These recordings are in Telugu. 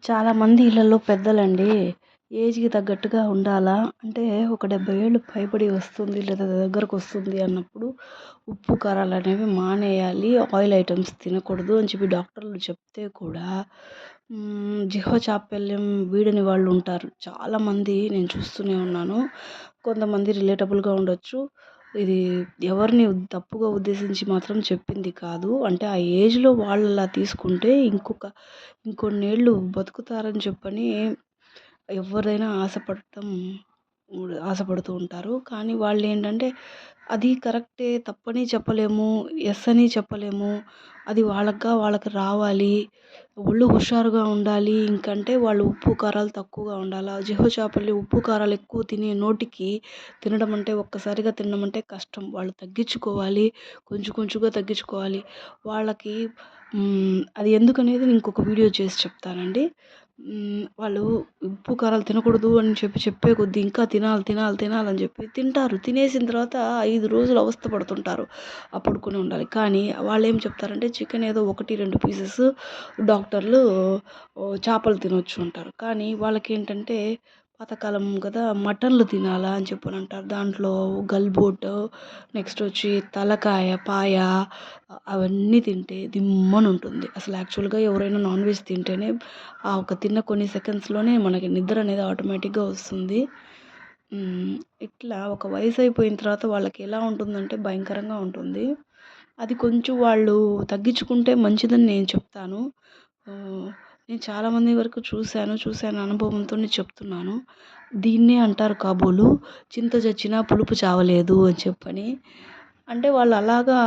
చాలామంది ఇళ్లలో పెద్దలండి ఏజ్‌కి తగ్గట్టుగా ఉండాలా, అంటే ఒక 70 ఏళ్ళు పైబడి వస్తుంది లేదా దగ్గరకు వస్తుంది అన్నప్పుడు ఉప్పు, కారాలనేవి మానేయాలి. ఆయిల్ ఐటెమ్స్ తినకూడదు అని చెప్పి డాక్టర్లు చెప్తే కూడా జిహ్వ చాపల్యం వీడని వాళ్ళు ఉంటారు. చాలామంది నేను చూస్తూనే ఉన్నాను. కొంతమంది రిలేటబుల్‌గా ఉండొచ్చు. ఇది ఎవరిని తప్పుగా ఉద్దేశించి మాత్రం చెప్పింది కాదు. అంటే ఆ ఏజ్‌లో వాళ్ళలా తీసుకుంటే ఇంకొన్నేళ్ళు బతుకుతారని చెప్పని ఎవరైనా ఆశపడుతూ ఉంటారు. కానీ వాళ్ళేంటంటే అది కరెక్టే, తప్పని చెప్పలేము, యెస్ అని చెప్పలేము. అది వాళ్ళకి రావాలి. ఒళ్ళు హుషారుగా ఉండాలి. ఇంకంటే వాళ్ళు ఉప్పు, కారాలు తక్కువగా ఉండాలా. జిహ్వ చాపల్యం ఉప్పు, కారాలు ఎక్కువ తినే నోటికి తినడం అంటే ఒక్కసారిగా తినడం అంటే కష్టం. వాళ్ళు తగ్గించుకోవాలి. కొంచెం కొంచెంగా తగ్గించుకోవాలి. వాళ్ళకి అది ఎందుకనేది ఇంకొక వీడియో చేసి చెప్తానండి. వాళ్ళు ఉప్పు, కారాలు తినకూడదు అని చెప్పే కొద్దీ ఇంకా తినాలని చెప్పి తింటారు. తినేసిన తర్వాత 5 రోజులు అవస్థ పడుతుంటారు. పడుకొని ఉండాలి. కానీ వాళ్ళేం చెప్తారంటే చికెన్ ఏదో 1, 2 పీసెస్ డాక్టర్లు చేపలు తినొచ్చు అంటారు. కానీ వాళ్ళకేంటంటే పాతకాలం కదా, మటన్లు తినాలా అని చెప్పనంటారు. దాంట్లో గల్బోట్, నెక్స్ట్ వచ్చి తలకాయ, పాయ అవన్నీ తింటే దిమ్మనుంటుంది. అసలు యాక్చువల్‌గా ఎవరైనా నాన్ వెజ్ తింటేనే ఒక తిన్న కొన్ని సెకండ్స్‌లోనే మనకి నిద్ర అనేది ఆటోమేటిక్‌గా వస్తుంది. ఇట్లా ఒక వయసైపోయిన తర్వాత వాళ్ళకి ఎలా ఉంటుందంటే భయంకరంగా ఉంటుంది. అది కొంచెం వాళ్ళు తగ్గించుకుంటే మంచిదని నేను చెప్తాను. నేను చాలామంది వరకు చూశాను అనుభవంతోనే చెప్తున్నాను. దీన్నే అంటారు కాబోలు చింత చచ్చినా పులుపు చావలేదు అని చెప్పని. అంటే వాళ్ళు అలాగా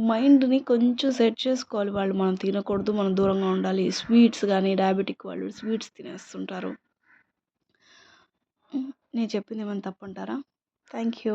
మైండ్‌ని కొంచెం సెట్ చేసుకోవాలి. వాళ్ళు మనం తినకూడదు, మనం దూరంగా ఉండాలి. స్వీట్స్ గానీ డయాబెటిక్ వాళ్ళు స్వీట్స్ తినేస్తుంటారు. నేను చెప్పింది ఏమైనా తప్పంటారా? Thank you.